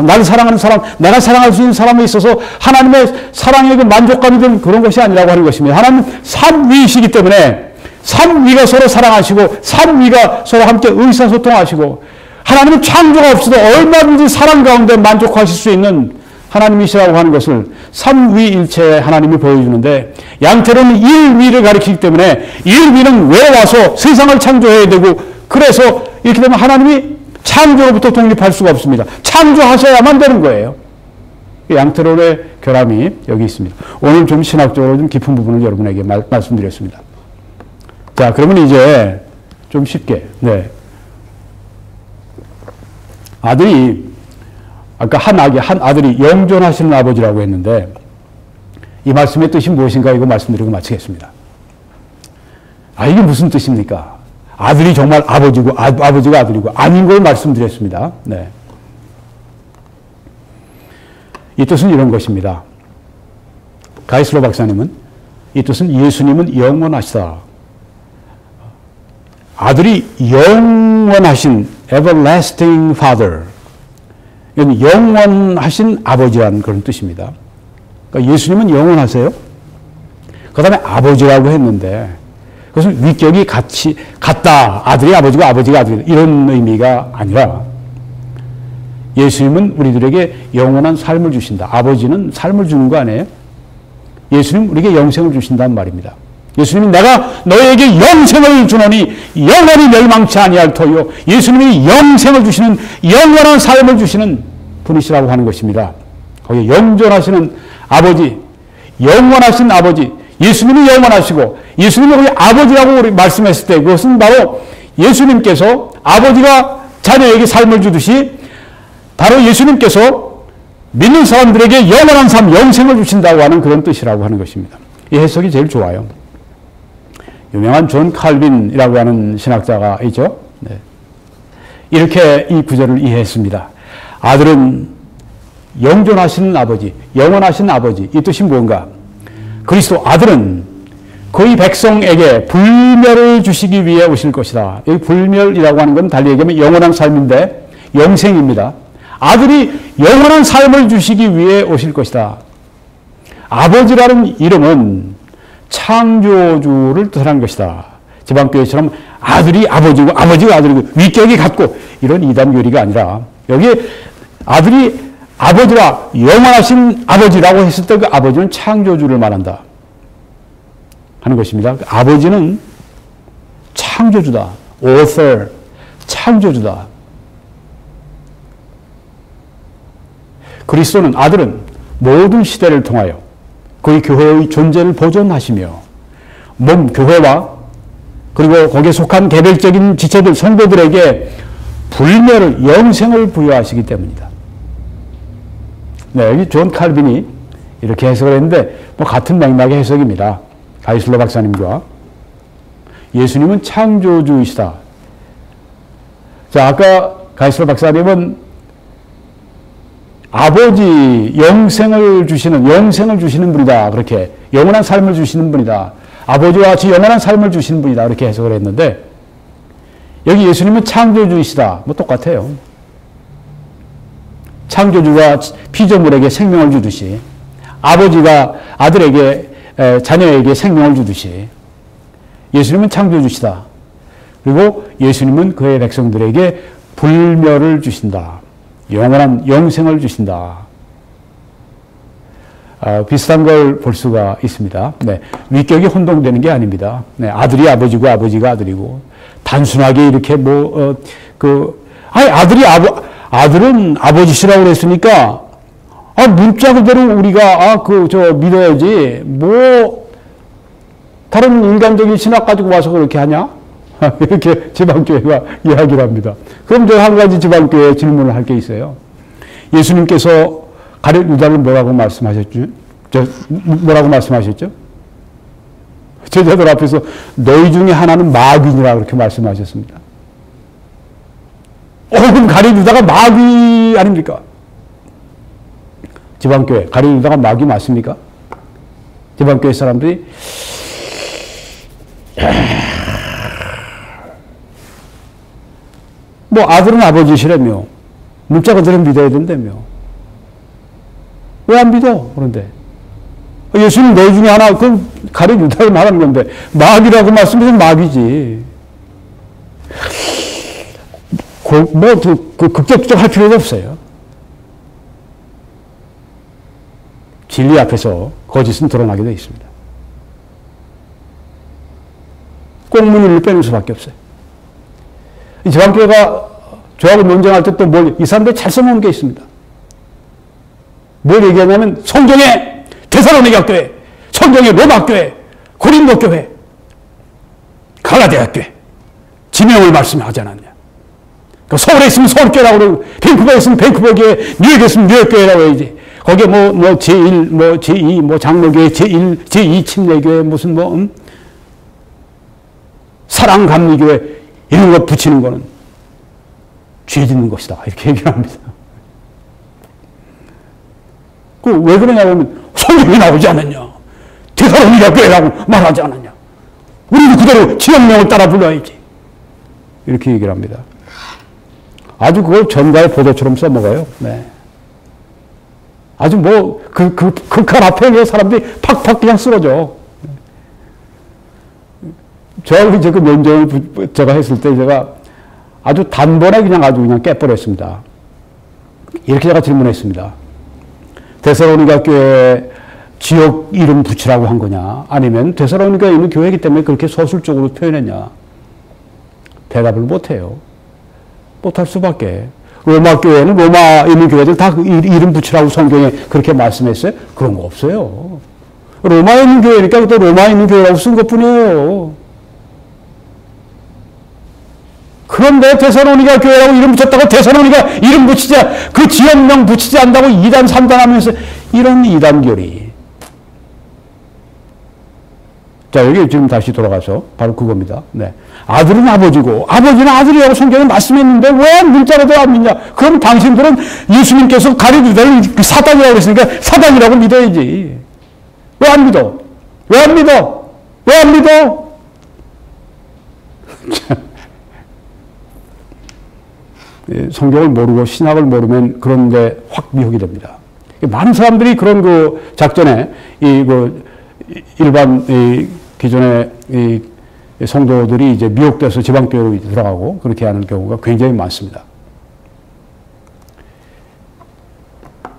나를 사랑하는 사람, 내가 사랑할 수 있는 사람이 있어서 하나님의 사랑의 그 만족감이 든 그런 것이 아니라고 하는 것입니다. 하나님은 삼위이시기 때문에 삼위가 서로 사랑하시고 삼위가 서로 함께 의사소통하시고 하나님은 창조가 없어도 얼마든지 사랑 가운데 만족하실 수 있는 하나님이시라고 하는 것을 삼위일체의 하나님이 보여주는데 양태로는 일위를 가리키기 때문에 일위는 왜 와서 세상을 창조해야 되고 그래서 이렇게 되면 하나님이 창조로부터 독립할 수가 없습니다. 창조하셔야만 되는 거예요. 양태론의 결함이 여기 있습니다. 오늘 좀 신학적으로 좀 깊은 부분을 여러분에게 말씀드렸습니다. 자, 그러면 이제 좀 쉽게, 네. 아들이, 아까 한 아들이 영존하시는 아버지라고 했는데, 이 말씀의 뜻이 무엇인가 이거 말씀드리고 마치겠습니다. 이게 무슨 뜻입니까? 아들이 정말 아버지고, 아버지가 아들이고, 아닌 걸 말씀드렸습니다. 네. 이 뜻은 이런 것입니다. 가이슬로 박사님은, 이 뜻은 예수님은 영원하시다. 아들이 영원하신 everlasting father, 이건 영원하신 아버지라는 그런 뜻입니다. 그러니까 예수님은 영원하세요. 그 다음에 아버지라고 했는데 그것은 위격이 같다. 아들이 아버지고 아버지가 아들이다. 이런 의미가 아니라 예수님은 우리들에게 영원한 삶을 주신다. 아버지는 삶을 주는 거 아니에요? 예수님 우리에게 영생을 주신다는 말입니다. 예수님이 내가 너에게 영생을 주노니 영원히 멸망치 아니할 터이요. 예수님이 영생을 주시는 영원한 삶을 주시는 분이시라고 하는 것입니다. 거기에 영존하시는 아버지, 영원하신 아버지, 예수님이 영원하시고 예수님이 거기 아버지라고 우리 말씀했을 때 그것은 바로 예수님께서 아버지가 자녀에게 삶을 주듯이 바로 예수님께서 믿는 사람들에게 영원한 삶, 영생을 주신다고 하는 그런 뜻이라고 하는 것입니다. 이 해석이 제일 좋아요. 유명한 존 칼빈이라고 하는 신학자가 있죠. 네. 이렇게 이 구절을 이해했습니다. 아들은 영존하시는 아버지, 영원하신 아버지. 이 뜻이 뭔가? 그리스도 아들은 그의 백성에게 불멸을 주시기 위해 오실 것이다. 여기 불멸이라고 하는 건 달리 얘기하면 영원한 삶인데 영생입니다. 아들이 영원한 삶을 주시기 위해 오실 것이다. 아버지라는 이름은 창조주를 뜻하는 것이다. 지방교회처럼 아들이 아버지고 아버지가 아들이고 위격이 같고 이런 이단교리가 아니라 여기 아들이 아버지와 영원하신 아버지라고 했을 때 그 아버지는 창조주를 말한다 하는 것입니다. 그 아버지는 창조주다. author, 창조주다. 그리스도는 아들은 모든 시대를 통하여 그의 교회의 존재를 보존하시며 몸 교회와 그리고 거기에 속한 개별적인 지체들 성도들에게 불멸을 영생을 부여하시기 때문이다. 네, 여기 존 칼빈이 이렇게 해석을 했는데 뭐 같은 맥락의 해석입니다. 가이슬러 박사님과 예수님은 창조주이시다. 자, 아까 가이슬러 박사님은 아버지 영생을 주시는 분이다. 그렇게 영원한 삶을 주시는 분이다. 아버지와 같이 영원한 삶을 주시는 분이다. 그렇게 해석을 했는데 여기 예수님은 창조주이시다. 뭐 똑같아요. 창조주가 피조물에게 생명을 주듯이 아버지가 아들에게 자녀에게 생명을 주듯이 예수님은 창조주시다. 그리고 예수님은 그의 백성들에게 불멸을 주신다. 영원한 영생을 주신다. 비슷한 걸 볼 수가 있습니다. 네, 위격이 혼동되는 게 아닙니다. 네, 아들이 아버지고 아버지가 아들이고 단순하게 이렇게 아들은 아버지시라고 그랬으니까 문자 그대로 우리가 믿어야지 뭐 다른 인간적인 신학 가지고 와서 그렇게 하냐? 이렇게 지방교회가 이야기를 합니다. 그럼 저 한 가지 지방교회 질문을 할 게 있어요. 예수님께서 가룟 유다를 뭐라고 말씀하셨죠? 제자들 앞에서 너희 중에 하나는 마귀니라 그렇게 말씀하셨습니다. 그럼 가룟 유다가 마귀 아닙니까? 지방교회 가룟 유다가 마귀 맞습니까? 지방교회 사람들이 뭐 아들은 아버지시라며 문자 그대로 믿어야 된다며 왜 안 믿어? 그런데 예수님 너희 중에 하나 그 가룟 유다를 말하는 건데 마귀라고 말씀해서 마귀지. 극적극적 할 필요도 없어요. 진리 앞에서 거짓은 드러나게 되어 있습니다. 꽁무니를 빼는 수밖에 없어요. 이 지방교회가 저하고 논쟁할 때 또 이 사람들이 잘 써놓은 게 있습니다. 뭘 얘기하냐면 성경의 데살로니가 교회, 성경의 로마 교회, 고린도 교회, 갈라디아 교회 지명을 말씀하지 않았냐. 그러니까 서울에 있으면 서울교회라고 그러고 밴쿠버에 있으면 밴쿠버교회, 뉴욕에 있으면 뉴욕교회라고 해야지. 거기에 제1, 제2, 장로교회, 제1, 제2 침례교회 무슨 사랑감리교회 이런 거 붙이는 거는 죄 짓는 것이다. 이렇게 얘기를 합니다. 왜 그러냐면 성경이 나오지 않았냐. 데살로니가 교회라고 말하지 않았냐. 우리는 그대로 지역명을 따라 불러야지. 이렇게 얘기를 합니다. 아주 그걸 전가의 보도처럼 써먹어요. 네. 아주 극한 앞에 사람들이 팍팍 그냥 쓰러져. 저하고 이제 그 면접을 제가 했을 때 제가 아주 단번에 그냥 깨버렸습니다. 이렇게 제가 질문했습니다. 데살로니가 교회 지역 이름 붙이라고 한 거냐? 아니면 데살로니가에 있는 교회이기 때문에 그렇게 서술적으로 표현했냐? 대답을 못해요. 못할 수밖에. 로마 교회는 로마에 있는 교회들 다 이름 붙이라고 성경에 그렇게 말씀했어요? 그런 거 없어요. 로마에 있는 교회니까 또 로마에 있는 교회라고 쓴 것 뿐이에요. 그런데 데살로니가 교회라고 이름 붙였다고 데살로니가 이름 붙이자, 그 지역명 붙이지 않는다고 2단, 3단 하면서 이런 이단교리. 자, 여기 지금 다시 돌아가서 바로 그겁니다. 네. 아들은 아버지고 아버지는 아들이라고 성경에 말씀했는데 왜 문자로도 안 믿냐? 그럼 당신들은 예수님께서 가룟 유다를 사단이라고 했으니까 사단이라고 믿어야지. 왜 안 믿어? 왜 안 믿어? 왜 안 믿어? 성경을 모르고 신학을 모르면 그런데 확 미혹이 됩니다. 많은 사람들이 그런 그 작전에 일반 기존의 성도들이 이제 미혹돼서 지방교회로 들어가고 그렇게 하는 경우가 굉장히 많습니다.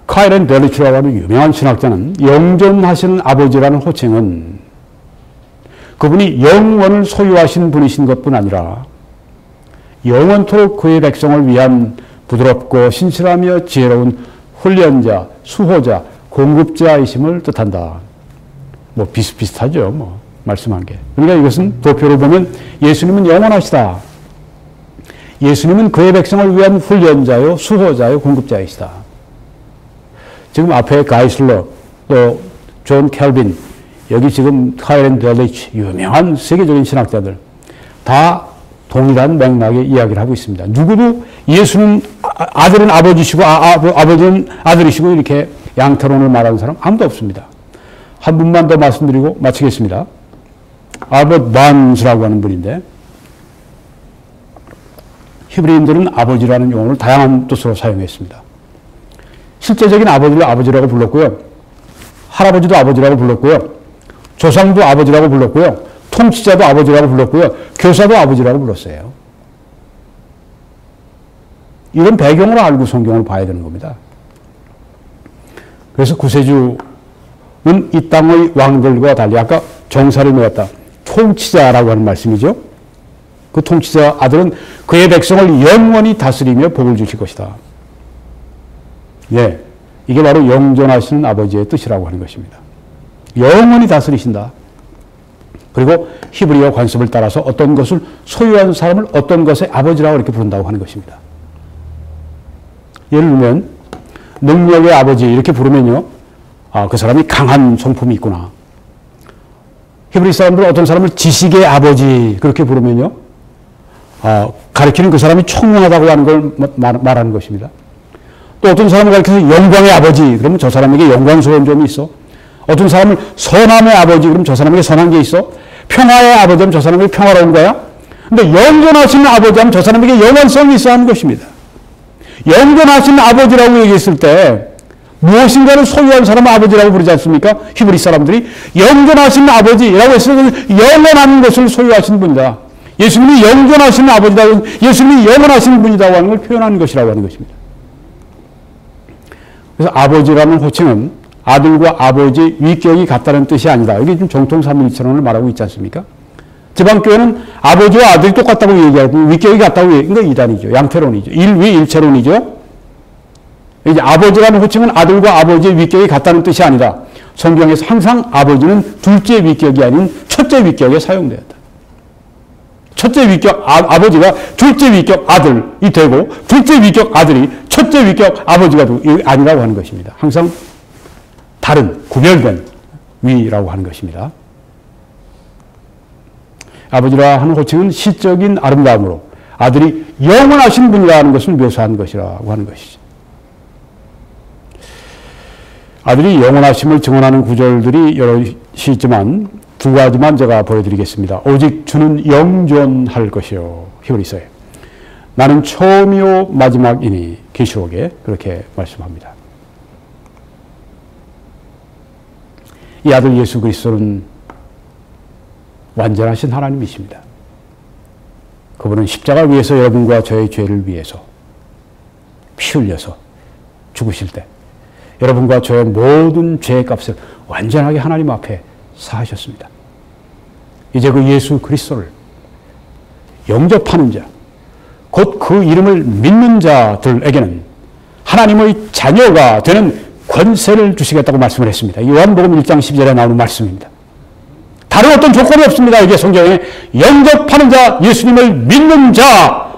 카일앤 델리츠라고 하는 유명한 신학자는 영존하시는 아버지라는 호칭은 그분이 영원을 소유하신 분이신 것뿐 아니라 영원토록 그의 백성을 위한 부드럽고 신실하며 지혜로운 훈련자, 수호자, 공급자이심을 뜻한다. 뭐 비슷비슷하죠. 뭐 말씀한 게. 그러니까 이것은 도표로 보면 예수님은 영원하시다. 예수님은 그의 백성을 위한 훈련자요, 수호자요, 공급자이시다. 지금 앞에 가이슬러, 또 존 켈빈, 여기 지금 카일앤 델리치, 유명한 세계적인 신학자들 다 동일한 맥락의 이야기를 하고 있습니다. 누구도 예수는 아들은 아버지시고 아버지는 아들이시고 이렇게 양태론을 말하는 사람 아무도 없습니다. 한 분만 더 말씀드리고 마치겠습니다. 알버트 반스라고 하는 분인데 히브리인들은 아버지라는 용어를 다양한 뜻으로 사용했습니다. 실제적인 아버지를 아버지라고 불렀고요. 할아버지도 아버지라고 불렀고요. 조상도 아버지라고 불렀고요. 통치자도 아버지라고 불렀고요. 교사도 아버지라고 불렀어요. 이런 배경을 알고 성경을 봐야 되는 겁니다. 그래서 구세주는 이 땅의 왕들과 달리 아까 정사를 메웠다. 통치자라고 하는 말씀이죠. 그 통치자 아들은 그의 백성을 영원히 다스리며 복을 주실 것이다. 예, 이게 바로 영존하신 아버지의 뜻이라고 하는 것입니다. 영원히 다스리신다. 그리고 히브리어 관습을 따라서 어떤 것을 소유한 사람을 어떤 것의 아버지라고 이렇게 부른다고 하는 것입니다. 예를 들면 능력의 아버지 이렇게 부르면요, 그 사람이 강한 성품이 있구나. 히브리 사람들은 어떤 사람을 지식의 아버지 그렇게 부르면요, 가리키는 그 사람이 총명하다고 하는 걸 말하는 것입니다. 또 어떤 사람을 가리켜서 영광의 아버지 그러면 저 사람에게 영광스러운 점이 있어. 어떤 사람을 선함의 아버지 그러면 저 사람에게 선한 게 있어. 평화의 아버지 하면 저 사람에게 평화로운 거야. 근데 영존하시는 아버지 하면 저 사람에게 영원성이 있어야 하는 것입니다. 영존하시는 아버지라고 얘기했을 때 무엇인가를 소유한 사람을 아버지라고 부르지 않습니까? 히브리 사람들이 영존하시는 아버지라고 했을 때 영원한 것을 소유하신 분이다. 예수님이 영존하시는 아버지다. 예수님이 영원하신 분이라고 하는 걸 표현하는 것이라고 하는 것입니다. 그래서 아버지라는 호칭은 아들과 아버지 위격이 같다는 뜻이 아니다. 이게 지금 정통 삼위일체론을 말하고 있지 않습니까? 지방교회는 아버지와 아들이 똑같다고 얘기하고 위격이 같다고 얘기하는 건 이단이죠. 양태론이죠. 일위일체론이죠. 이제 아버지라는 호칭은 아들과 아버지의 위격이 같다는 뜻이 아니다. 성경에서 항상 아버지는 둘째 위격이 아닌 첫째 위격에 사용되었다. 첫째 위격 아버지가 둘째 위격 아들이 되고 둘째 위격 아들이 첫째 위격 아버지가 아니라고 하는 것입니다. 항상 다른 구별된 위라고 하는 것입니다. 아버지라 하는 호칭은 시적인 아름다움으로 아들이 영원하신 분이라는 것을 묘사한 것이라고 하는 것이죠. 아들이 영원하심을 증언하는 구절들이 여럿이 있지만 두 가지만 제가 보여드리겠습니다. 오직 주는 영존할 것이요. 히브리서에. 나는 처음이요 마지막이니. 계시록에 그렇게 말씀합니다. 이 아들 예수 그리스도는 완전하신 하나님이십니다. 그분은 십자가 위에서 여러분과 저의 죄를 위해서 피 흘려서 죽으실 때 여러분과 저의 모든 죄의 값을 완전하게 하나님 앞에 사하셨습니다. 이제 그 예수 그리스도를 영접하는 자, 곧 그 이름을 믿는 자들에게는 하나님의 자녀가 되는 권세를 주시겠다고 말씀을 했습니다. 요한복음 1장 12절에 나오는 말씀입니다. 다른 어떤 조건이 없습니다. 이게 성경에 영접하는 자, 예수님을 믿는 자,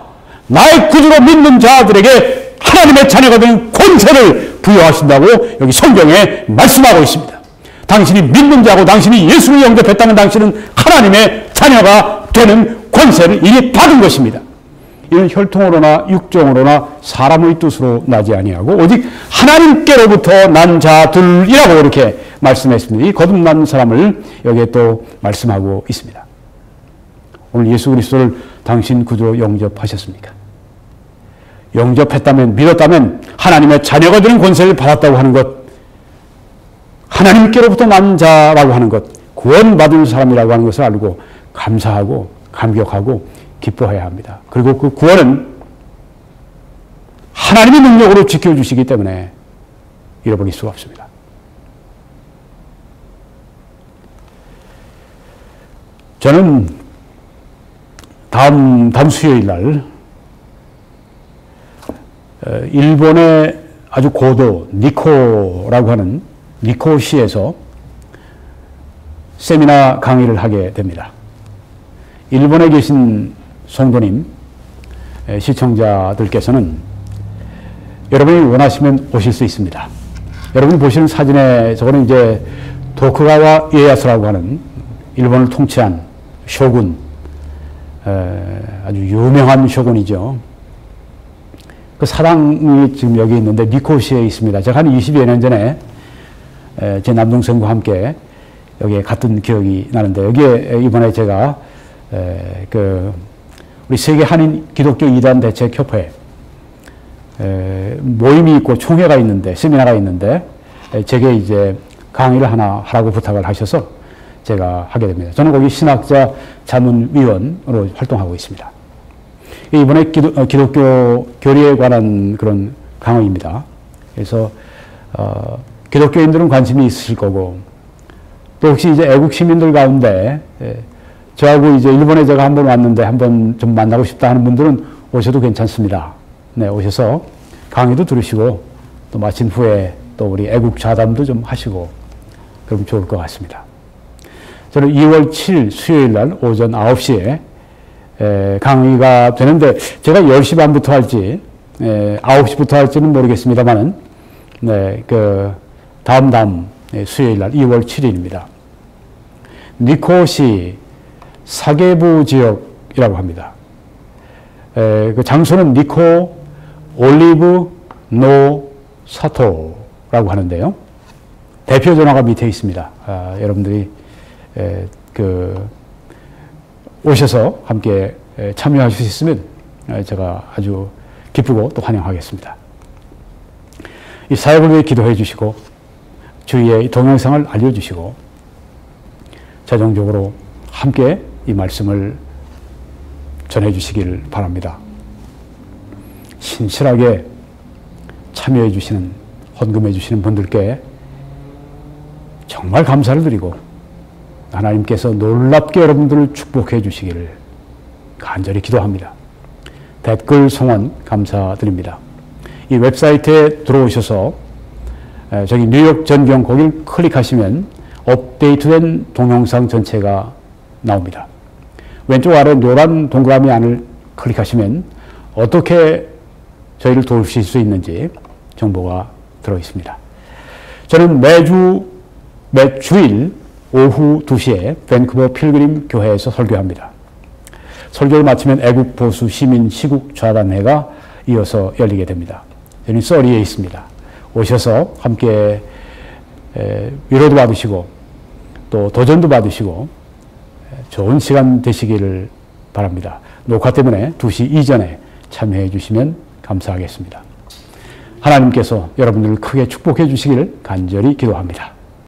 나의 구주로 믿는 자들에게 하나님의 자녀가 되는 권세를 부여하신다고 여기 성경에 말씀하고 있습니다. 당신이 믿는 자고 당신이 예수를 영접했다면 당신은 하나님의 자녀가 되는 권세를 이미 받은 것입니다. 이는 혈통으로나 육정으로나 사람의 뜻으로 나지 아니하고 오직 하나님께로부터 난 자들이라고 이렇게 말씀했습니다. 이 거듭난 사람을 여기에 또 말씀하고 있습니다. 오늘 예수 그리스도를 당신 구주로 영접하셨습니까? 영접했다면, 믿었다면 하나님의 자녀가 되는 권세를 받았다고 하는 것, 하나님께로부터 난 자라고 하는 것, 구원받은 사람이라고 하는 것을 알고 감사하고 감격하고 기뻐해야 합니다. 그리고 그 구원은 하나님의 능력으로 지켜주시기 때문에 잃어버릴 수가 없습니다. 저는 다음 수요일 날 일본의 아주 고도 니코라고 하는 니코시에서 세미나 강의를 하게 됩니다. 일본에 계신 성도님, 시청자들께서는 여러분이 원하시면 오실 수 있습니다. 여러분이 보시는 사진에 저거는 이제 도쿠가와 이에야스라고 하는 일본을 통치한 쇼군, 아주 유명한 쇼군이죠. 그 사당이 지금 여기 있는데 니코시에 있습니다. 제가 한 20여 년 전에 제 남동생과 함께 여기에 갔던 기억이 나는데, 여기에 이번에 제가 우리 세계 한인 기독교 이단 대책 협회 모임이 있고 총회가 있는데, 세미나가 있는데 제게 이제 강의를 하나 하라고 부탁을 하셔서 제가 하게 됩니다. 저는 거기 신학자 자문위원으로 활동하고 있습니다. 이번에 기독교 교리에 관한 그런 강의입니다. 그래서 기독교인들은 관심이 있으실 거고, 또 혹시 이제 애국 시민들 가운데 저하고 이제 일본에 제가 한번 왔는데 한번 좀 만나고 싶다 하는 분들은 오셔도 괜찮습니다. 네, 오셔서 강의도 들으시고 또 마친 후에 또 우리 애국 자담도 좀 하시고 그러면 좋을 것 같습니다. 저는 2월 7일 수요일 날 오전 9시에 강의가 되는데, 제가 10시 반부터 할지 9시부터 할지는 모르겠습니다만은, 네, 다음 수요일 날 2월 7일입니다. 니코시 사계부 지역이라고 합니다. 그 장소는 니코 올리브 노 사토라고 하는데요. 대표 전화가 밑에 있습니다. 여러분들이 오셔서 함께 참여하실 수 있으면 제가 아주 기쁘고 또 환영하겠습니다. 이 사역을 위해 기도해 주시고 주위에 이 동영상을 알려주시고 자정적으로 함께 이 말씀을 전해 주시길 바랍니다. 신실하게 참여해 주시는, 헌금해 주시는 분들께 정말 감사를 드리고 하나님께서 놀랍게 여러분들을 축복해 주시기를 간절히 기도합니다. 댓글 성원 감사드립니다. 이 웹사이트에 들어오셔서 저기 뉴욕 전경 거기를 클릭하시면 업데이트된 동영상 전체가 나옵니다. 왼쪽 아래 노란 동그라미 안을 클릭하시면 어떻게 저희를 도우실 수 있는지 정보가 들어 있습니다. 저는 매주일 오후 2시에 밴쿠버 필그림 교회에서 설교합니다. 설교를 마치면 애국 보수 시민 시국 좌담회가 이어서 열리게 됩니다. 저는 써리에 있습니다. 오셔서 함께 위로도 받으시고 또 도전도 받으시고 좋은 시간 되시기를 바랍니다. 녹화 때문에 2시 이전에 참여해 주시면 감사하겠습니다. 하나님께서 여러분들을 크게 축복해 주시기를 간절히 기도합니다.